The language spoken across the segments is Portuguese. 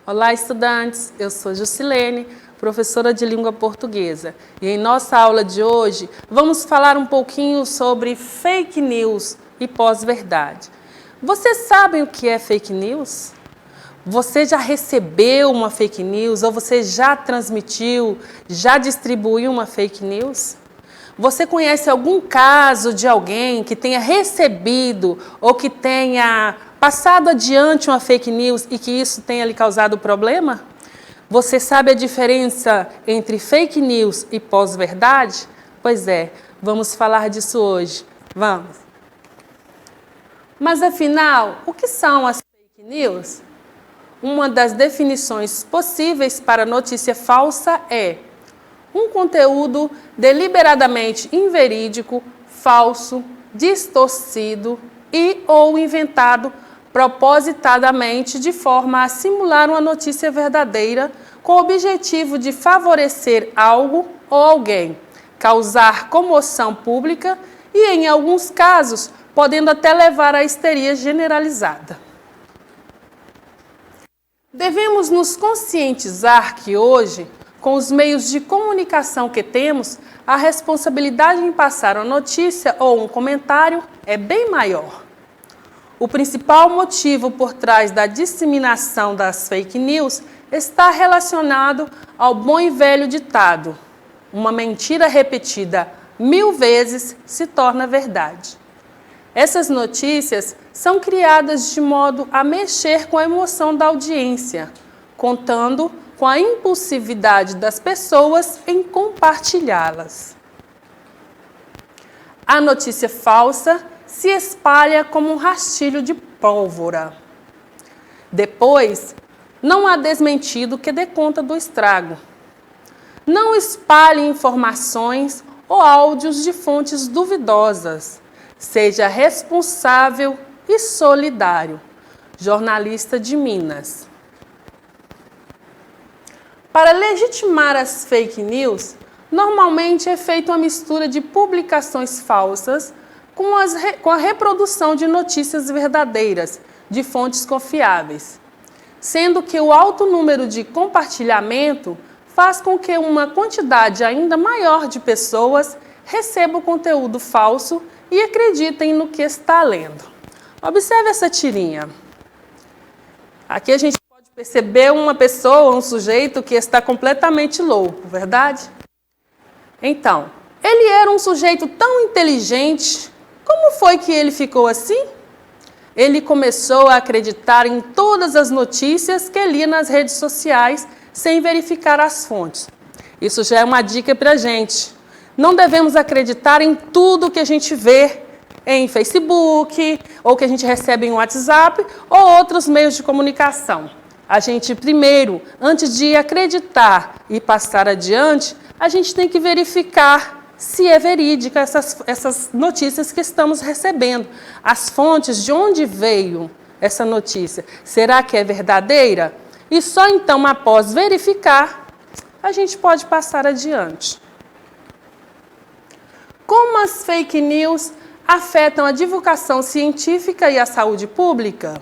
Olá, estudantes! Eu sou Jusilene, professora de língua portuguesa. E em nossa aula de hoje, vamos falar um pouquinho sobre fake news e pós-verdade. Vocês sabem o que é fake news? Você já recebeu uma fake news ou você já transmitiu, já distribuiu uma fake news? Você conhece algum caso de alguém que tenha recebido ou que tenha passado adiante uma fake news e que isso tenha lhe causado problema? Você sabe a diferença entre fake news e pós-verdade? Pois é, vamos falar disso hoje. Vamos! Mas afinal, o que são as fake news? Uma das definições possíveis para notícia falsa é um conteúdo deliberadamente inverídico, falso, distorcido e ou inventado propositadamente de forma a simular uma notícia verdadeira com o objetivo de favorecer algo ou alguém, causar comoção pública e, em alguns casos, podendo até levar à histeria generalizada. Devemos nos conscientizar que hoje, com os meios de comunicação que temos, a responsabilidade em passar uma notícia ou um comentário é bem maior. O principal motivo por trás da disseminação das fake news está relacionado ao bom e velho ditado: uma mentira repetida 1000 vezes se torna verdade. Essas notícias são criadas de modo a mexer com a emoção da audiência, contando com a impulsividade das pessoas em compartilhá-las. A notícia falsa se espalha como um rastilho de pólvora. Depois, não há desmentido que dê conta do estrago. Não espalhe informações ou áudios de fontes duvidosas. Seja responsável e solidário. Jornalista de Minas. Para legitimar as fake news, normalmente é feita uma mistura de publicações falsas com a reprodução de notícias verdadeiras, de fontes confiáveis, sendo que o alto número de compartilhamento faz com que uma quantidade ainda maior de pessoas receba o conteúdo falso e acreditem no que está lendo. Observe essa tirinha. Aqui a gente pode perceber uma pessoa, um sujeito que está completamente louco, verdade? Então, ele era um sujeito tão inteligente. Como foi que ele ficou assim? Ele começou a acreditar em todas as notícias que lia nas redes sociais sem verificar as fontes. Isso já é uma dica para a gente. Não devemos acreditar em tudo que a gente vê em Facebook, ou que a gente recebe em WhatsApp, ou outros meios de comunicação. A gente, primeiro, antes de acreditar e passar adiante, a gente tem que verificar se é verídica essas notícias que estamos recebendo. As fontes, de onde veio essa notícia? Será que é verdadeira? E só então, após verificar, a gente pode passar adiante. Como as fake news afetam a divulgação científica e a saúde pública?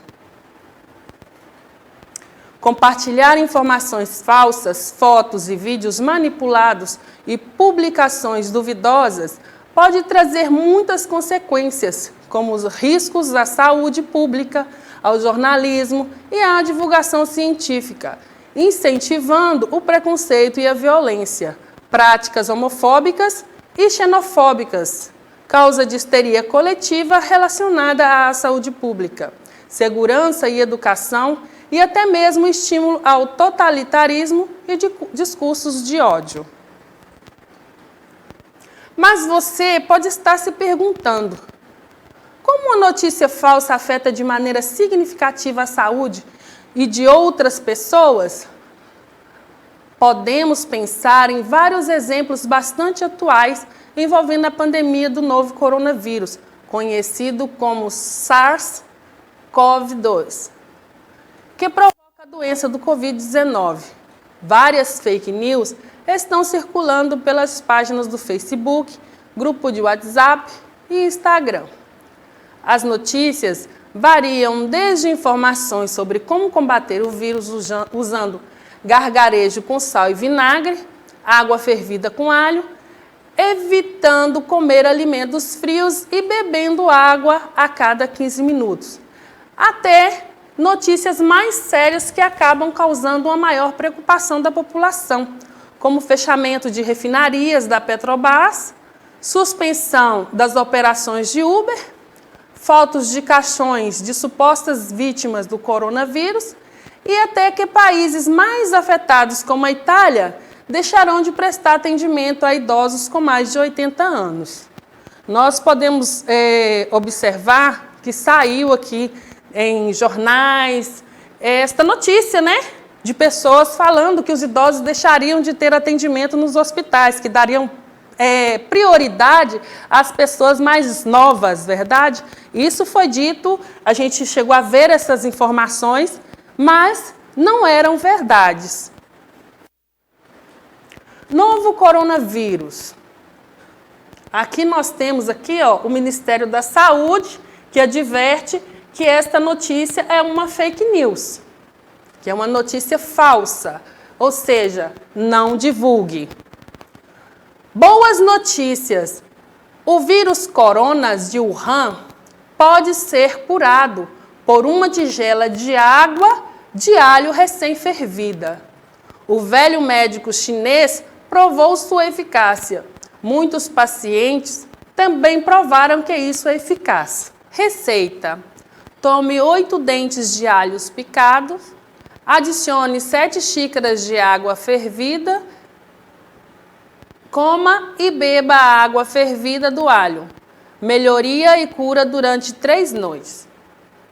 Compartilhar informações falsas, fotos e vídeos manipulados e publicações duvidosas pode trazer muitas consequências, como os riscos à saúde pública, ao jornalismo e à divulgação científica, incentivando o preconceito e a violência, práticas homofóbicas e xenofóbicas, causa de histeria coletiva relacionada à saúde pública, segurança e educação e até mesmo estímulo ao totalitarismo e de discursos de ódio. Mas você pode estar se perguntando: como uma notícia falsa afeta de maneira significativa a saúde e de outras pessoas? Podemos pensar em vários exemplos bastante atuais envolvendo a pandemia do novo coronavírus, conhecido como SARS-CoV-2, que provoca a doença do Covid-19. Várias fake news estão circulando pelas páginas do Facebook, grupo de WhatsApp e Instagram. As notícias variam desde informações sobre como combater o vírus usando gargarejo com sal e vinagre, água fervida com alho, evitando comer alimentos frios e bebendo água a cada 15 minutos, até notícias mais sérias que acabam causando uma maior preocupação da população, como o fechamento de refinarias da Petrobras, suspensão das operações de Uber, fotos de caixões de supostas vítimas do coronavírus e até que países mais afetados, como a Itália, deixarão de prestar atendimento a idosos com mais de 80 anos. Nós podemos observar que saiu aqui em jornais esta notícia, né? De pessoas falando que os idosos deixariam de ter atendimento nos hospitais, que dariam prioridade às pessoas mais novas, verdade? Isso foi dito, a gente chegou a ver essas informações, mas não eram verdades. Novo coronavírus. Aqui nós temos o Ministério da Saúde, que adverte que esta notícia é uma fake news, que é uma notícia falsa, ou seja, não divulgue. Boas notícias. O vírus coronas de Wuhan pode ser curado por uma tigela de água de alho recém-fervida. O velho médico chinês provou sua eficácia. Muitos pacientes também provaram que isso é eficaz. Receita: tome 8 dentes de alhos picados, adicione 7 xícaras de água fervida, coma e beba a água fervida do alho. Melhoria e cura durante 3 noites.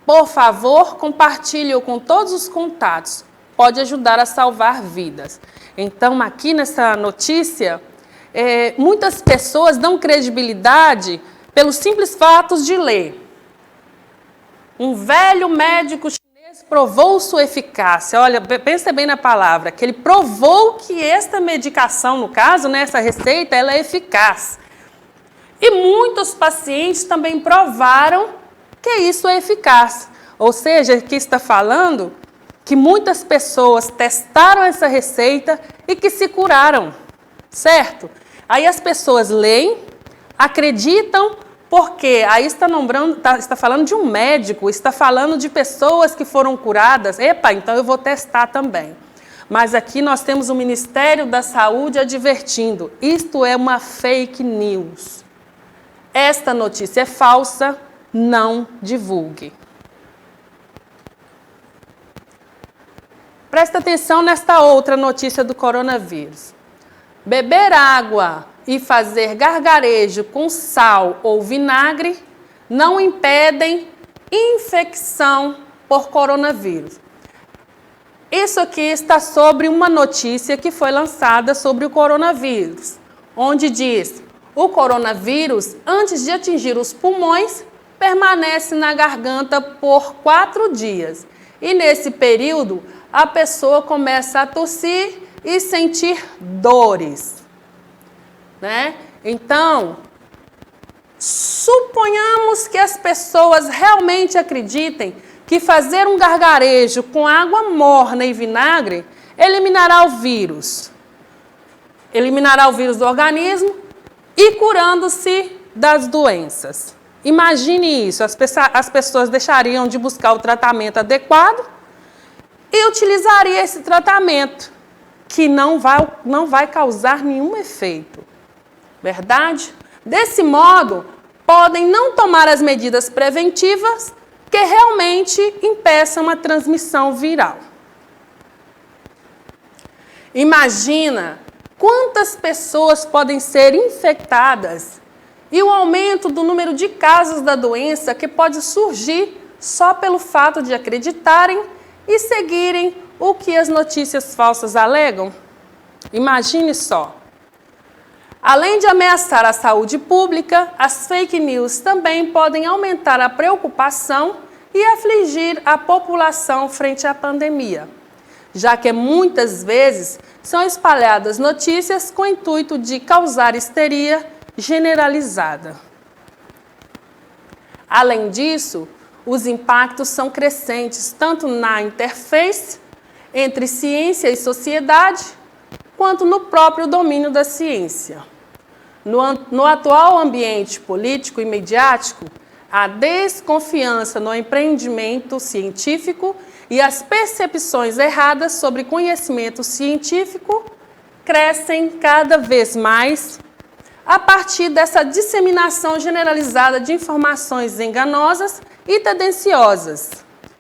Por favor, compartilhe-o com todos os contatos. Pode ajudar a salvar vidas. Então, aqui nessa notícia, muitas pessoas dão credibilidade pelos simples fatos de ler. Um velho médico chinês provou sua eficácia. Olha, pensa bem na palavra, que ele provou que esta medicação, no caso, né, essa receita, ela é eficaz. E muitos pacientes também provaram que isso é eficaz. Ou seja, aqui está falando que muitas pessoas testaram essa receita e que se curaram, certo? Aí as pessoas leem, acreditam, porque aí está falando de um médico, está falando de pessoas que foram curadas. Epa, então eu vou testar também. Mas aqui nós temos o Ministério da Saúde advertindo, isto é uma fake news. Esta notícia é falsa, não divulgue. Presta atenção nesta outra notícia do coronavírus. Beber água e fazer gargarejo com sal ou vinagre não impedem infecção por coronavírus. Isso aqui está sobre uma notícia que foi lançada sobre o coronavírus, onde diz: o coronavírus, antes de atingir os pulmões, permanece na garganta por 4 dias. E nesse período, a pessoa começa a tossir e sentir dores, né? Então, suponhamos que as pessoas realmente acreditem que fazer um gargarejo com água morna e vinagre eliminará o vírus do organismo e curando-se das doenças. Imagine isso, as pessoas deixariam de buscar o tratamento adequado e utilizaria esse tratamento, que não vai causar nenhum efeito. Verdade? Desse modo, podem não tomar as medidas preventivas que realmente impeçam a transmissão viral. Imagina quantas pessoas podem ser infectadas e o aumento do número de casos da doença que pode surgir só pelo fato de acreditarem e seguirem o que as notícias falsas alegam. Imagine só. Além de ameaçar a saúde pública, as fake news também podem aumentar a preocupação e afligir a população frente à pandemia, já que muitas vezes são espalhadas notícias com o intuito de causar histeria generalizada. Além disso, os impactos são crescentes tanto na interface entre ciência e sociedade, quanto no próprio domínio da ciência. No atual ambiente político e mediático, a desconfiança no empreendimento científico e as percepções erradas sobre conhecimento científico crescem cada vez mais a partir dessa disseminação generalizada de informações enganosas e tendenciosas,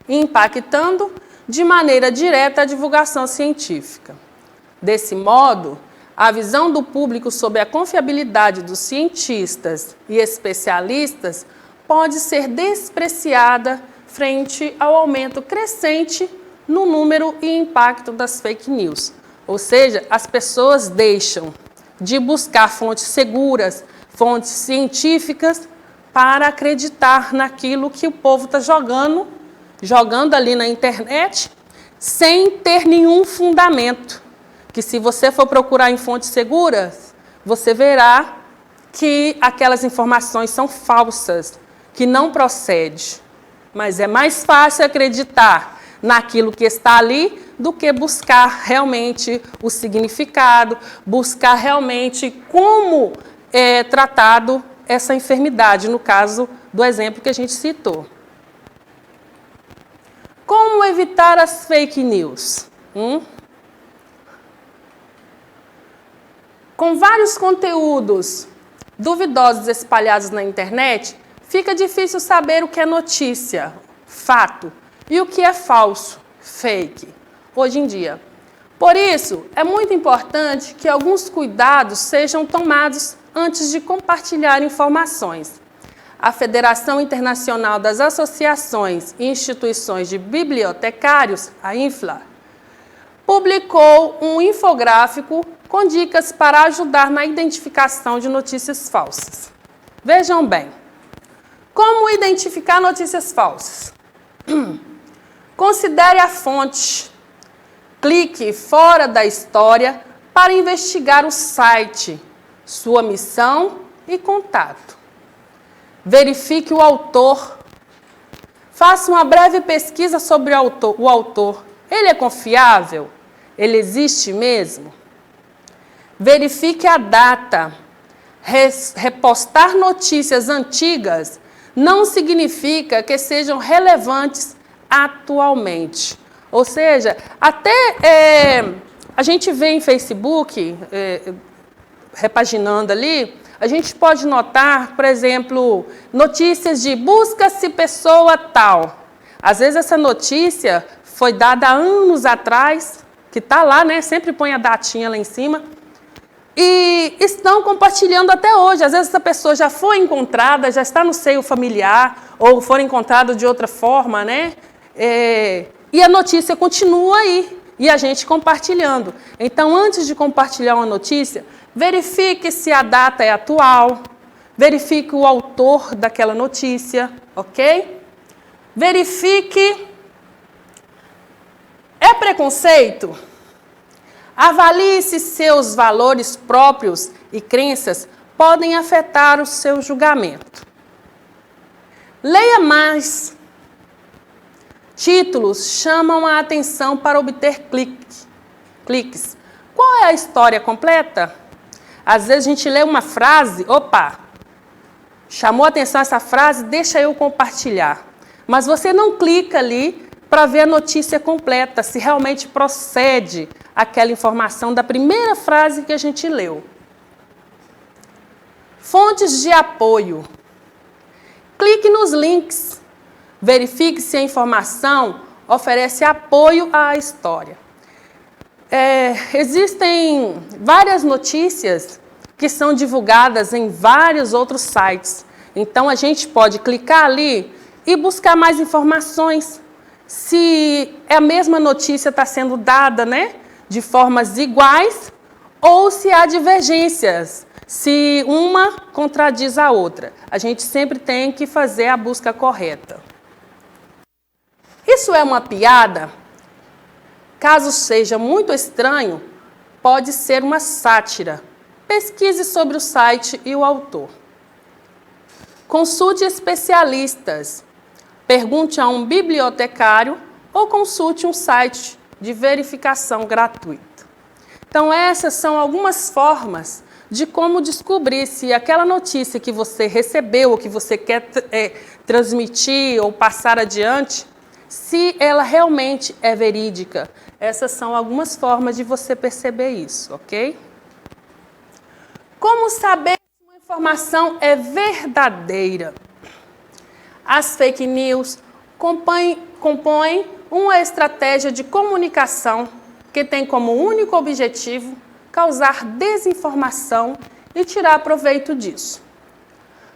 impactando de maneira direta a divulgação científica. Desse modo, a visão do público sobre a confiabilidade dos cientistas e especialistas pode ser despreciada frente ao aumento crescente no número e impacto das fake news. Ou seja, as pessoas deixam de buscar fontes seguras, fontes científicas, para acreditar naquilo que o povo está jogando ali na internet, sem ter nenhum fundamento. Que se você for procurar em fontes seguras, você verá que aquelas informações são falsas, que não procede. Mas é mais fácil acreditar naquilo que está ali do que buscar realmente o significado, buscar realmente como é tratado essa enfermidade, no caso do exemplo que a gente citou. Como evitar as fake news? Com vários conteúdos duvidosos espalhados na internet, fica difícil saber o que é notícia, fato, e o que é falso, fake, hoje em dia. Por isso, é muito importante que alguns cuidados sejam tomados antes de compartilhar informações. A Federação Internacional das Associações e Instituições de Bibliotecários, a INFLA, publicou um infográfico com dicas para ajudar na identificação de notícias falsas. Vejam bem, como identificar notícias falsas? Considere a fonte. Clique fora da história para investigar o site, sua missão e contato. Verifique o autor. Faça uma breve pesquisa sobre o autor. Ele é confiável? Ele existe mesmo? Verifique a data. Repostar notícias antigas não significa que sejam relevantes atualmente. Ou seja, até a gente vê em Facebook, repaginando ali, a gente pode notar, por exemplo, notícias de busca-se pessoa tal. Às vezes essa notícia foi dada há anos atrás, que está lá, né? Sempre põe a datinha lá em cima. E estão compartilhando até hoje. Às vezes essa pessoa já foi encontrada, já está no seio familiar, ou foi encontrada de outra forma, né? E a notícia continua aí, e a gente compartilhando. Então, antes de compartilhar uma notícia, verifique se a data é atual, verifique o autor daquela notícia, ok? Verifique. É preconceito? Avalie se seus valores próprios e crenças podem afetar o seu julgamento. Leia mais. Títulos chamam a atenção para obter cliques. Qual é a história completa? Às vezes a gente lê uma frase, opa, chamou a atenção essa frase, deixa eu compartilhar. Mas você não clica ali para ver a notícia completa, se realmente procede aquela informação da primeira frase que a gente leu. Fontes de apoio. Clique nos links. Verifique se a informação oferece apoio à história. Existem várias notícias que são divulgadas em vários outros sites. Então, a gente pode clicar ali e buscar mais informações. Se a mesma notícia está sendo dada, né, de formas iguais, ou se há divergências, se uma contradiz a outra. A gente sempre tem que fazer a busca correta. Isso é uma piada? Caso seja muito estranho, pode ser uma sátira. Pesquise sobre o site e o autor. Consulte especialistas. pergunte a um bibliotecário ou consulte um site de verificação gratuita. Então, essas são algumas formas de como descobrir se aquela notícia que você recebeu ou que você quer transmitir ou passar adiante, se ela realmente é verídica. Essas são algumas formas de você perceber isso, ok? Como saber se uma informação é verdadeira? As fake news compõem uma estratégia de comunicação que tem como único objetivo causar desinformação e tirar proveito disso.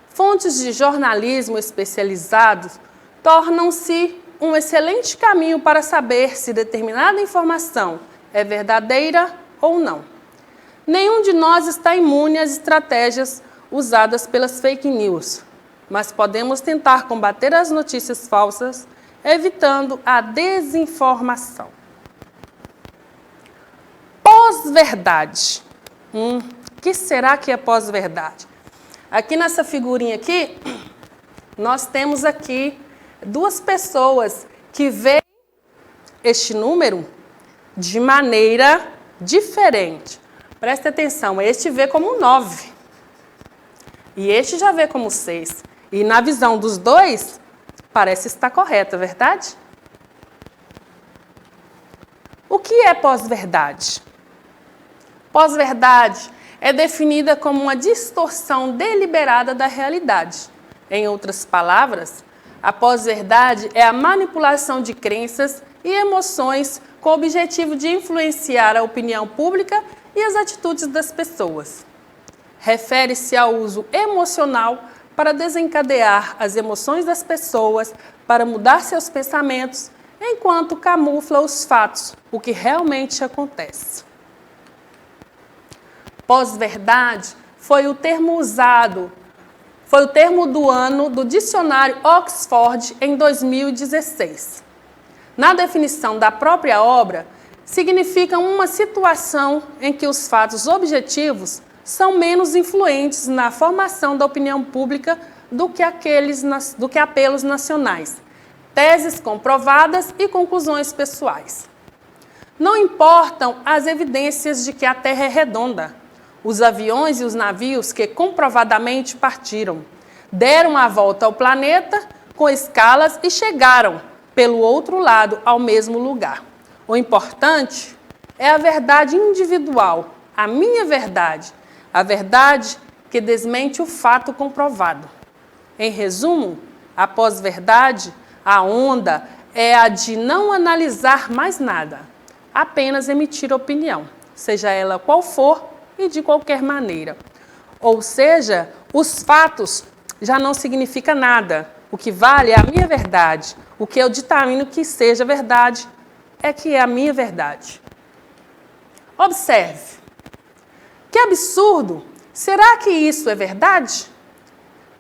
Fontes de jornalismo especializados tornam-se um excelente caminho para saber se determinada informação é verdadeira ou não. Nenhum de nós está imune às estratégias usadas pelas fake news, mas podemos tentar combater as notícias falsas, evitando a desinformação. Pós-verdade. O que será que é pós-verdade? Aqui nessa figurinha aqui, nós temos aqui duas pessoas que veem este número de maneira diferente. Preste atenção, este vê como 9 e este já vê como 6. E na visão dos dois, parece estar correta, verdade? O que é pós-verdade? Pós-verdade é definida como uma distorção deliberada da realidade. Em outras palavras, a pós-verdade é a manipulação de crenças e emoções com o objetivo de influenciar a opinião pública e as atitudes das pessoas. Refere-se ao uso emocional para desencadear as emoções das pessoas, para mudar seus pensamentos, enquanto camufla os fatos, o que realmente acontece. Pós-verdade foi o termo usado, foi o termo do ano do dicionário Oxford em 2016. Na definição da própria obra, significa uma situação em que os fatos objetivos são menos influentes na formação da opinião pública do que apelos nacionais, teses comprovadas e conclusões pessoais. Não importam as evidências de que a Terra é redonda. Os aviões e os navios que comprovadamente partiram, deram a volta ao planeta com escalas e chegaram pelo outro lado ao mesmo lugar. O importante é a verdade individual, a minha verdade, a verdade que desmente o fato comprovado. Em resumo, a pós-verdade, a onda, é a de não analisar mais nada, apenas emitir opinião, seja ela qual for e de qualquer maneira. Ou seja, os fatos já não significam nada. O que vale é a minha verdade. O que eu determino que seja verdade é que é a minha verdade. Observe. Que absurdo! Será que isso é verdade?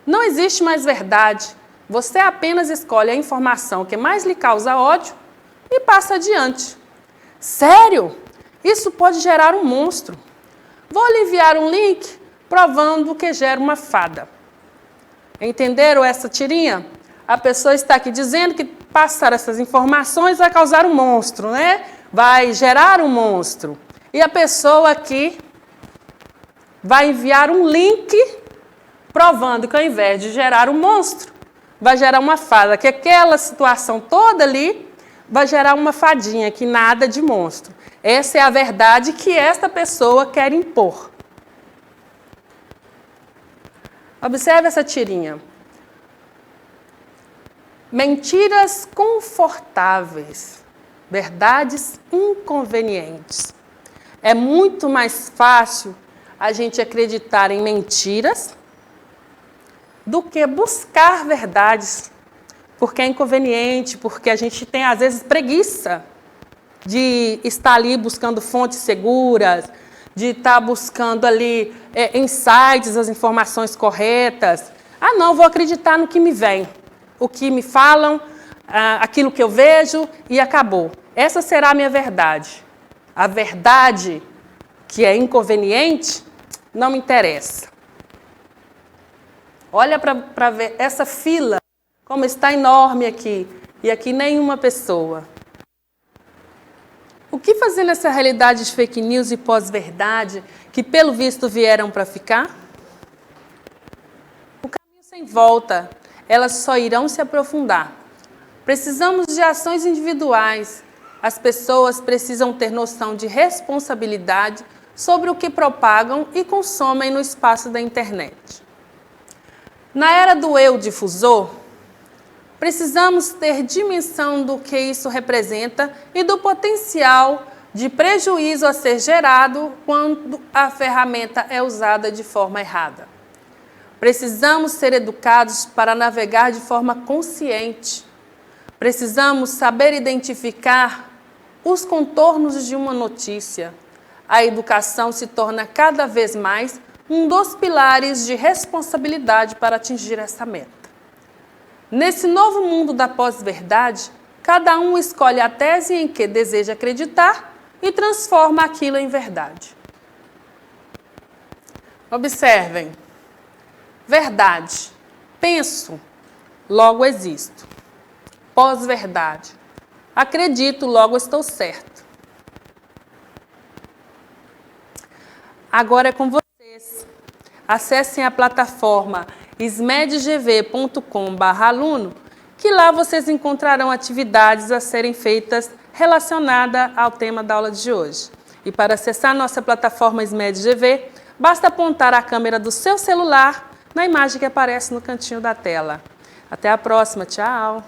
Não existe mais verdade. Você apenas escolhe a informação que mais lhe causa ódio e passa adiante. Sério? Isso pode gerar um monstro. Vou lhe enviar um link provando que gera uma fada. Entenderam essa tirinha? A pessoa está aqui dizendo que passar essas informações vai causar um monstro, né? Vai gerar um monstro. E a pessoa aqui vai enviar um link provando que ao invés de gerar um monstro, vai gerar uma fada, que aquela situação toda ali vai gerar uma fadinha, que nada de monstro. Essa é a verdade que esta pessoa quer impor. Observe essa tirinha. Mentiras confortáveis, verdades inconvenientes. É muito mais fácil a gente acreditar em mentiras do que buscar verdades, porque é inconveniente, porque a gente tem, às vezes, preguiça de estar ali buscando fontes seguras, de estar buscando ali em sites as informações corretas. Ah, não, vou acreditar no que me vem, o que me falam, aquilo que eu vejo e acabou. Essa será a minha verdade. A verdade que é inconveniente não me interessa. Olha para ver essa fila, Como está enorme aqui, e aqui nenhuma pessoa. O que fazer nessa realidade de fake news e pós-verdade, que pelo visto vieram para ficar? O caminho sem volta, elas só irão se aprofundar. Precisamos de ações individuais. As pessoas precisam ter noção de responsabilidade sobre o que propagam e consomem no espaço da internet. Na era do eu difusor, precisamos ter dimensão do que isso representa e do potencial de prejuízo a ser gerado quando a ferramenta é usada de forma errada. Precisamos ser educados para navegar de forma consciente. Precisamos saber identificar os contornos de uma notícia. A educação se torna cada vez mais um dos pilares de responsabilidade para atingir essa meta. Nesse novo mundo da pós-verdade, cada um escolhe a tese em que deseja acreditar e transforma aquilo em verdade. Observem. Verdade. Penso, logo existo. Pós-verdade. Acredito, logo estou certo. Agora é com vocês. Acessem a plataforma smedgv.com/aluno, que lá vocês encontrarão atividades a serem feitas relacionadas ao tema da aula de hoje. E para acessar nossa plataforma SmedGV, basta apontar a câmera do seu celular na imagem que aparece no cantinho da tela. Até a próxima, tchau!